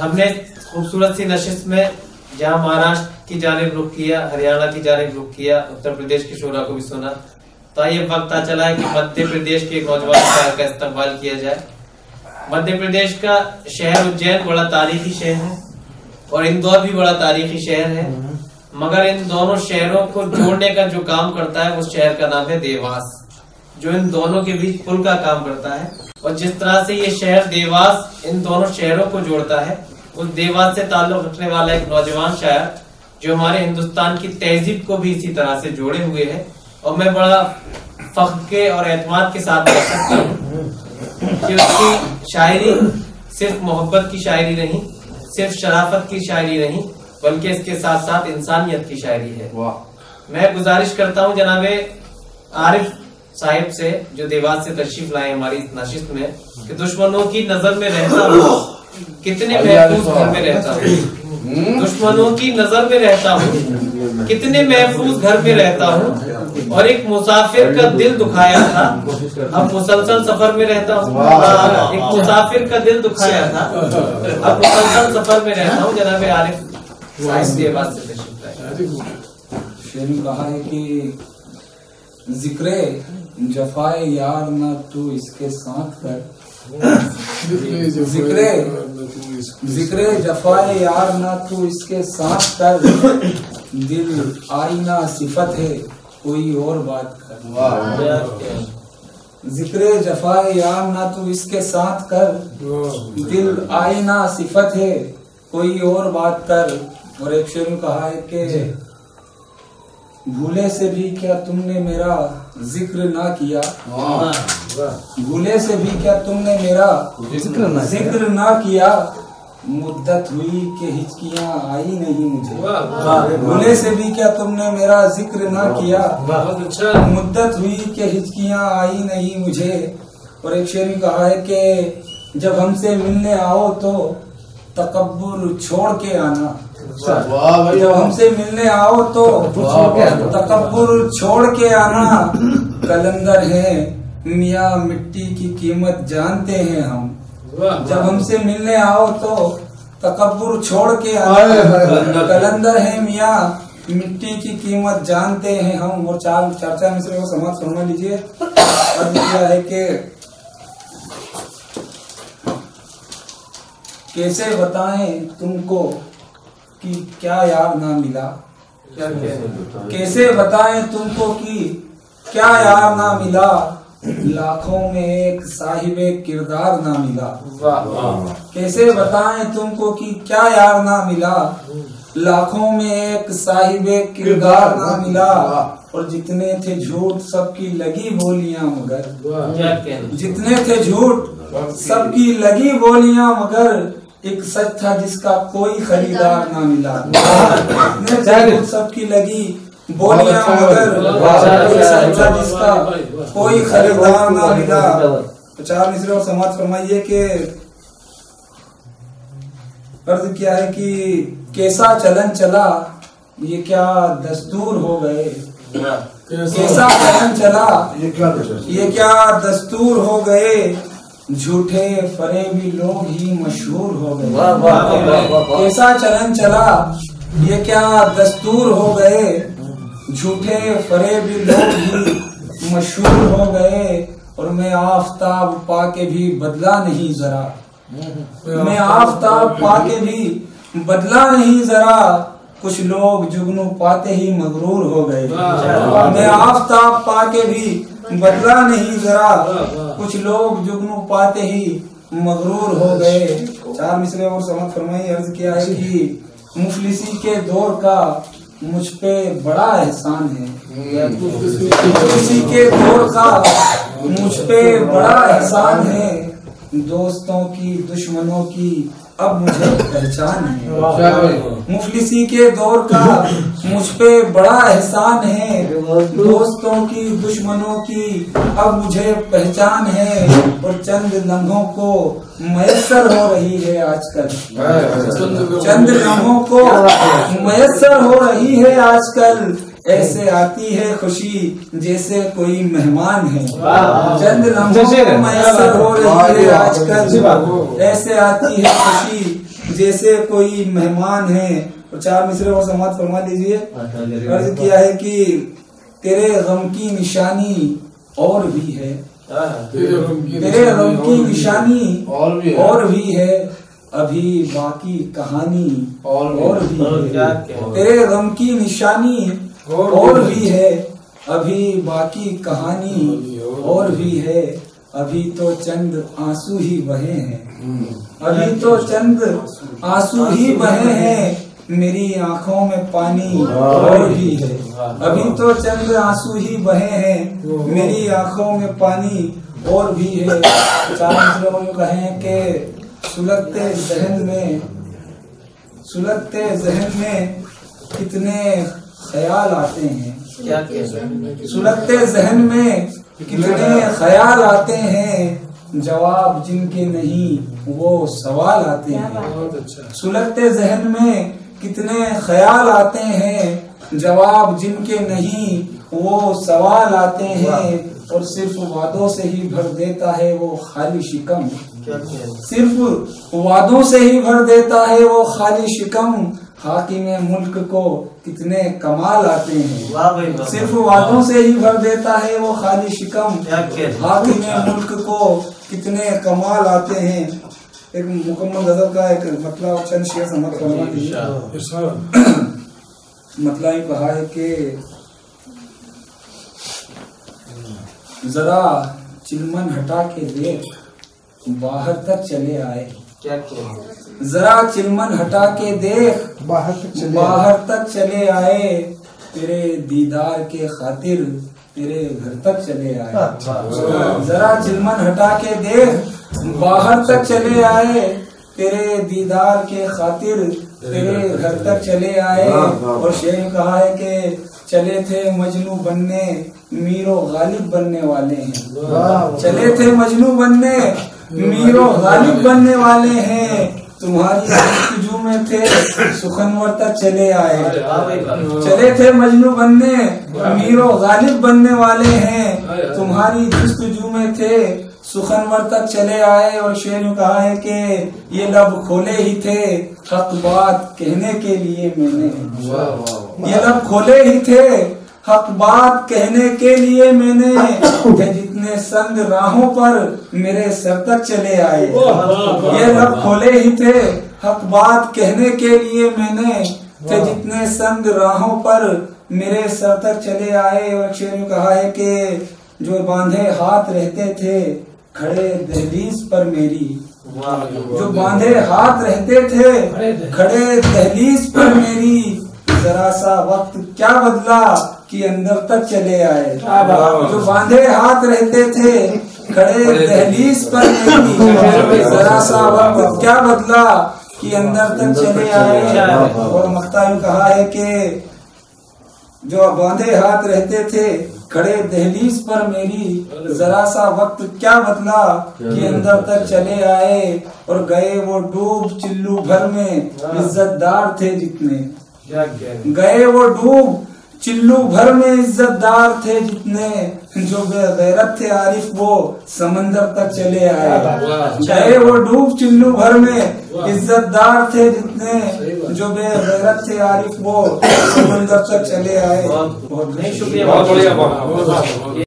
हमने खूबसूरत सी नशिस्त में जहाँ महाराष्ट्र की जानिब रुख किया, हरियाणा की जानिब रुख किया, उत्तर प्रदेश की शोरा को भी सुना, तो ये वक्त आ चला है कि मध्य प्रदेश के एक नौजवान शायर का इस्तकबाल किया जाए। मध्य प्रदेश का शहर उज्जैन बड़ा तारीखी शहर है और इंदौर भी बड़ा तारीखी शहर है, मगर इन दोनों शहरों को जोड़ने का जो काम करता है उस शहर का नाम है देवास, जो इन दोनों के बीच पुल का काम करता है। और जिस तरह से ये शहर देवास इन दोनों शहरों को जोड़ता है, उस देवास से ताल्लुक रखने वाला एक नौजवान शायर जो हमारे हिंदुस्तान की तहजीब को भी इसी तरह से जोड़े हुए है। और मैं बड़ा फख्र के और एतमाद के साथ कह सकता हूँ कि उसकी शायरी सिर्फ मोहब्बत की शायरी नहीं, सिर्फ शराफत की शायरी नहीं, बल्कि इसके साथ साथ इंसानियत की शायरी है। मैं गुजारिश करता हूँ जनाबे आरिफ साहिब से, जो देवास से तशरीफ लाए हमारी इस नशिस्त में, कि दुश्मनों की नजर में रहता हूँ, कितने महफूज घर में रहता हूँ, दुश्मनों की नजर में रहता हूँ, कितने महफूज घर में रहता हूँ, और एक मुसाफिर का दिल दुखाया था, अब मुसलसल सफर में रहता हूँ। एक मुसाफिर का दिल दुखाया था, अब मुसलसल सफर में रहता हूँ। जनाबे आरिफ साहिब देवास से तशरीफ लाए। शेर कहा है कि जिक्रे जफाए यार ना तू इसके साथ कर, जिक्रे जफाए यार ना तू इसके साथ कर, दिल आईना सिफत है कोई और बात कर। जिक्रे जफाए यार ना तू इसके साथ कर, दिल आईना सिफत है कोई और बात कर। और एक शेर में कहा है कि भूले से भी क्या तुमने मेरा जिक्र ना किया, भूले से भी क्या तुमने मेरा जिक्र ना किया, मुद्दत हुई कि हिचकियां आई नहीं मुझे, भूले से भी क्या तुमने मेरा जिक्र ना किया, मुद्दत हुई कि हिचकियां आई नहीं मुझे। और एक शेर में कहा है कि जब हमसे मिलने आओ तो तकब्बुर छोड़ के आना, जब हमसे मिलने आओ तो तकब्बुर छोड़ के आना, कलंदर है मियाँ मिट्टी की कीमत जानते हैं हम, जब हमसे मिलने आओ तो तकब्बुर छोड़ के आना, कलंदर है मियाँ मिट्टी की कीमत जानते हैं हम। और चार मिसरे को समाप्त फरमा लीजिए। और क्या है कि कैसे बताएं तुमको कि क्या यार ना मिला, कैसे बताएं तुमको कि क्या यार ना मिला, लाखों में एक साहिबे किरदार ना मिला, कैसे बताएं तुमको कि क्या यार ना मिला, लाखों में एक साहिबे किरदार ना मिला। और जितने थे झूठ सबकी लगी बोलियां मगर, जितने थे झूठ सबकी लगी बोलियां मगर, एक सच था जिसका कोई खरीदार ना मिला, सबकी लगी बोलियां मगर, एक सच था जिसका कोई खरीदार ना मिला। तो चार मिसरे और समाज फरमाइए कि अर्ज क्या है कि कैसा चलन चला ये क्या दस्तूर हो गए, कैसा चलन चला ये क्या दस्तूर हो गए, झूठे फरेबी लोग ही मशहूर हो गए। कैसा चलन चला ये क्या दस्तूर हो गए, झूठे फरेबी लोग ही मशहूर हो गए। और मैं आफताब पाके भी बदला नहीं जरा, मैं आफताब पाके भी बदला नहीं जरा, कुछ लोग जुगनू पाते ही मगरूर हो गए। मैं आफताब पाके भी बदला नहीं जरा, कुछ लोग जुगनू पाते ही मगरूर हो गए। चार मिसरे और समझ फरमाई। अर्ज किया है कि मुफलिसी के दौर का मुझ पे बड़ा एहसान है, मुफलिसी के दौर का मुझ पे बड़ा एहसान है, दोस्तों की दुश्मनों की अब मुझे पहचान है। मुफलिसी के दौर का मुझ पे बड़ा एहसान है, दोस्तों की दुश्मनों की अब मुझे पहचान है। और चंद लम्हों को मयसर हो रही है आजकल, चंद लम्हों को मयसर हो रही है आजकल, ऐसे आती है खुशी जैसे कोई मेहमान है। चंद लम्हों को मयसर हो रही है आजकल, ऐसे आती है खुशी जैसे कोई मेहमान है। और 4 मिसरे और समाप्त फरमा लीजिए। अर्ज किया है कि तेरे गम की निशानी और भी है, तेरे गम की निशानी और भी है, अभी बाकी कहानी और भी है। तेरे गम की निशानी और भी है, अभी बाकी कहानी और भी है। अभी तो चंद आंसू ही बहे हैं, अभी तो चंद आंसू ही बहे हैं, मेरी आंखों में पानी और भी है। अभी तो चंद आंसू ही बहे हैं, मेरी आंखों में पानी और भी है। 4 मिसरों में कहे कि सुलगते जहन में कितने ख्याल आते हैं, सुलगते जहन में कितने ख्याल आते हैं, जवाब जिनके नहीं वो सवाल आते हैं। सुलगते जहन में कितने ख्याल आते हैं, जवाब जिनके नहीं वो सवाल आते हैं। और सिर्फ वादों से ही भर देता है वो खाली शिकम, सिर्फ वादों से ही भर देता है वो खाली शिकम। हाकिमे मुल्क को कितने कमाल आते हैं, सिर्फ वादों से ही भर देता है वो खाली शिकम। हाकिमे मुल्क को कितने कमाल आते हैं। एक मुकम्मल गजल का एक मतलब चंद शेर समझ करवा दीजिए। मतलब ये कहा है कि जरा चिलमन हटा के देख, बाहर तक चले आए। जरा चिलमन हटा के देख, बाहर तक चले आए, तेरे दीदार के खातिर तेरे घर तक चले आए। जरा चिलमन हटा के देख, बाहर तक चले आए, तेरे दीदार के खातिर तेरे घर तक चले आए। और शेर में कहा है कि चले थे मजनू बनने, मीरो गालिब बनने वाले हैं। चले थे मजनू बनने, मीरो गालिब बनने वाले हैं, तुम्हारी जस्तजू में थे सुखनवर तक चले आए। चले थे मजनू बनने, मीरो गालिब बनने वाले हैं, तुम्हारी जस्तजू में थे सुखनवर तक चले आए। और शेर में कहा है कि ये लब खोले ही थे हक बात कहने के लिए मैंने, ये लब खोले ही थे हक बात कहने के लिए मैंने, जितने संग राहों पर मेरे सर तक चले आए। ये लब खोले ही थे हक बात कहने के लिए मैंने, जितने संग राहों पर मेरे सर तक चले आए। और शेर में कहा है कि जो बांधे हाथ रहते थे खड़े दहलीज पर मेरी, जो बांधे हाथ रहते थे खड़े दहलीज पर मेरी, जरा सा वक्त क्या बदला कि अंदर तक चले आए। जो बांधे हाथ रहते थे खड़े दहलीज पर मेरी, जरा सा वक्त क्या बदला कि अंदर तक चले आए। और मक्ता में कहा है कि जो बांधे हाथ रहते थे खड़े दहलीज पर मेरी, जरा सा वक्त क्या बदला कि अंदर तक चले आए। और गए वो डूब चिल्लू भर में इज्जतदार थे जितने, गए वो डूब चिल्लू भर में इज्जतदार थे जितने, जो बेगैरत थे आरिफ वो समंदर तक चले आए। गए वो डूब चिल्लू भर में इज्जतदार थे जितने, जो बेगैरत थे आरिफ वो समंदर तक चले आए। बहुत शुक्रिया।